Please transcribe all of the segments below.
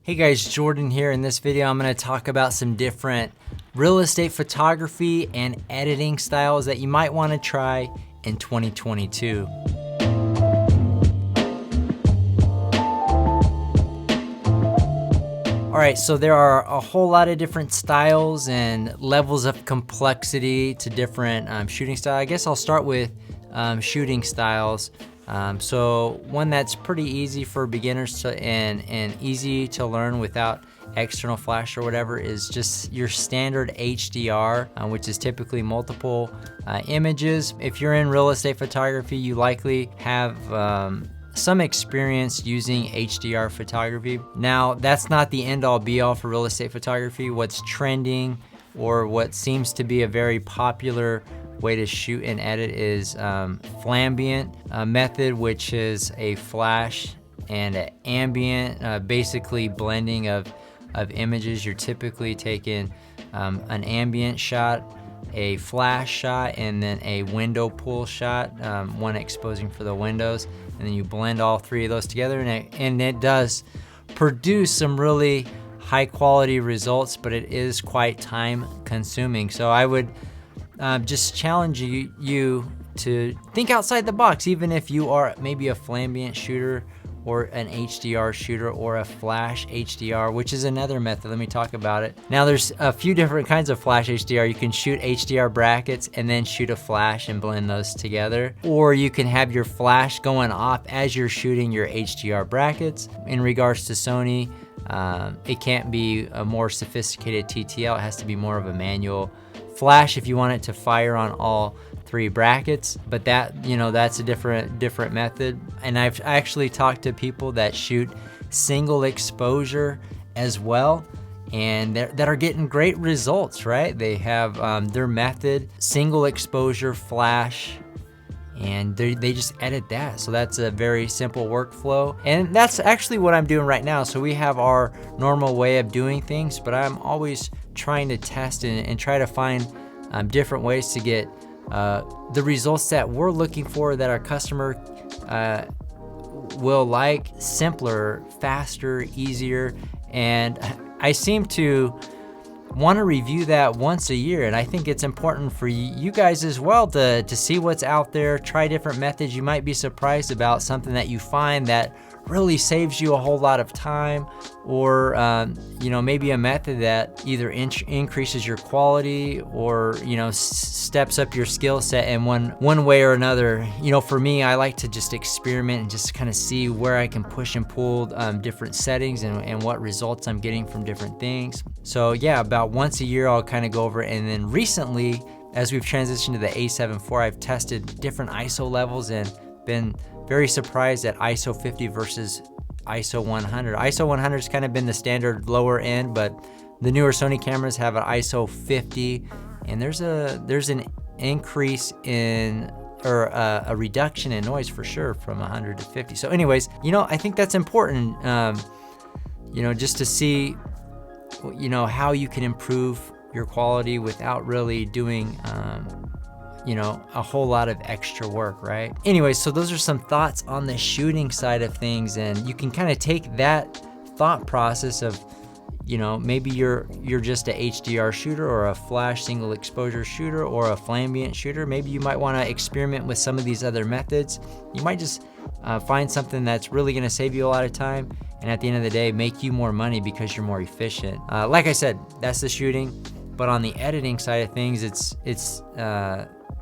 Hey guys, Jordan here. In this video, I'm going to talk about some different real estate photography and editing styles that you might want to try in 2022. All right, so there are a whole lot of different styles and levels of complexity to different shooting styles. I guess I'll start with shooting styles. So one that's pretty easy for beginners to and easy to learn without external flash or whatever is just your standard HDR, which is typically multiple images. If you're in real estate photography, you likely have some experience using HDR photography. Now, that's not the end-all be-all for real estate photography. What's trending or what seems to be a very popular way to shoot and edit is flambient method, which is a flash and an ambient, basically blending of images. You're typically taking an ambient shot, a flash shot, and then a window pull shot, one exposing for the windows, and then you blend all three of those together, and it does produce some really high quality results, but it is quite time consuming. So I would just challenge you to think outside the box, even if you are maybe a flambient shooter or an HDR shooter or a flash HDR, which is another method. Let me talk about it. Now there's a few different kinds of flash HDR. You can shoot HDR brackets and then shoot a flash and blend those together. Or you can have your flash going off as you're shooting your HDR brackets. In regards to Sony, it can't be a more sophisticated TTL. It has to be more of a manual flash if you want it to fire on all three brackets, but that's a different method. And I've actually talked to people that shoot single exposure as well, and that are getting great results, right? They have their method, single exposure flash, and they just edit that. So that's a very simple workflow. And that's actually what I'm doing right now. So we have our normal way of doing things, but I'm always trying to test and try to find different ways to get the results that we're looking for, that our customer will like, simpler, faster, easier. And I seem to want to review that once a year, and I think it's important for you guys as well to see what's out there, try different methods. You might be surprised about something that you find that really saves you a whole lot of time, or maybe a method that either increases your quality or steps up your skill set in one way or another. For me, I like to just experiment and just kind of see where I can push and pull different settings and what results I'm getting from different things. So yeah, about once a year I'll kind of go over it. And then recently, as we've transitioned to the A7 IV, I've tested different ISO levels and been very surprised at ISO 50 versus ISO 100. ISO 100 has kind of been the standard lower end, but the newer Sony cameras have an ISO 50, and there's an increase in, or a reduction in noise for sure from 100 to 50. So anyways, I think that's important, just to see, how you can improve your quality without really doing a whole lot of extra work, right? Anyway, so those are some thoughts on the shooting side of things, and you can kind of take that thought process of, maybe you're just a HDR shooter or a flash single exposure shooter or a flambient shooter. Maybe you might want to experiment with some of these other methods. You might just find something that's really going to save you a lot of time, and at the end of the day, make you more money because you're more efficient. Like I said, that's the shooting, but on the editing side of things, it's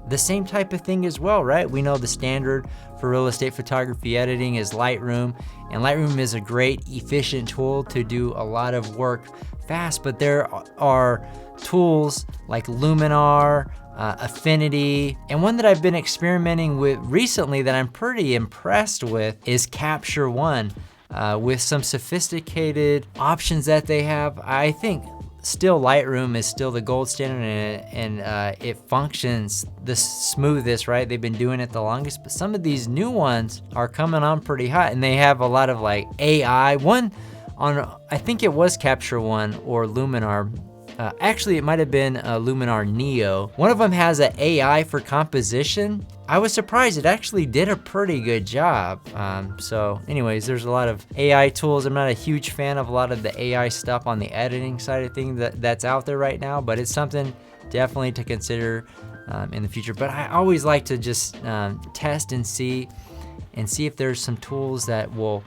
the same type of thing as well, right? We know the standard for real estate photography editing is Lightroom, and Lightroom is a great, efficient tool to do a lot of work fast, but there are tools like Luminar, Affinity, and one that I've been experimenting with recently that I'm pretty impressed with is Capture One, with some sophisticated options that they have. I think still Lightroom is still the gold standard, and it functions the smoothest, right? They've been doing it the longest, but some of these new ones are coming on pretty hot, and they have a lot of like AI. One on, I think it was Capture One or Luminar. Actually, it might have been Luminar Neo. One of them has an AI for composition. I was surprised it actually did a pretty good job. So anyways, there's a lot of AI tools. I'm not a huge fan of a lot of the AI stuff on the editing side of things that's out there right now, but it's something definitely to consider in the future. But I always like to just test and see if there's some tools that will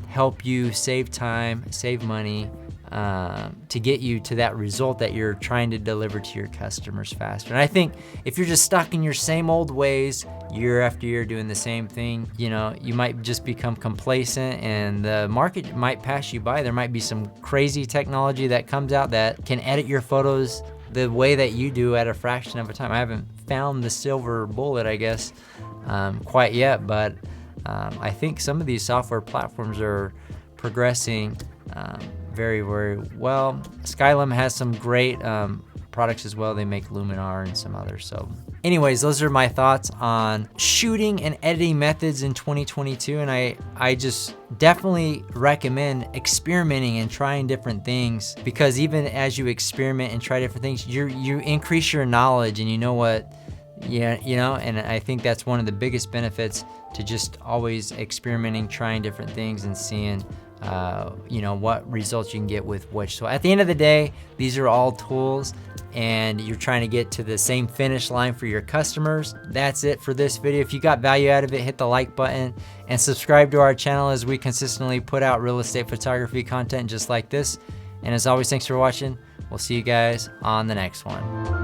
help you save time, save money, to get you to that result that you're trying to deliver to your customers faster. And I think if you're just stuck in your same old ways year after year doing the same thing, you know, you might just become complacent and the market might pass you by. There might be some crazy technology that comes out that can edit your photos the way that you do at a fraction of a time. I haven't found the silver bullet, I guess, quite yet, but I think some of these software platforms are progressing very, very well. Skylum has some great products as well. They make Luminar and some others. So anyways, those are my thoughts on shooting and editing methods in 2022. And I just definitely recommend experimenting and trying different things, because even as you experiment and try different things, you increase your knowledge and you know what, and I think that's one of the biggest benefits to just always experimenting, trying different things and seeing what results you can get with which. So at the end of the day, these are all tools and you're trying to get to the same finish line for your customers. That's it for this video. If you got value out of it, hit the like button and subscribe to our channel as we consistently put out real estate photography content just like this. And as always, thanks for watching. We'll see you guys on the next one.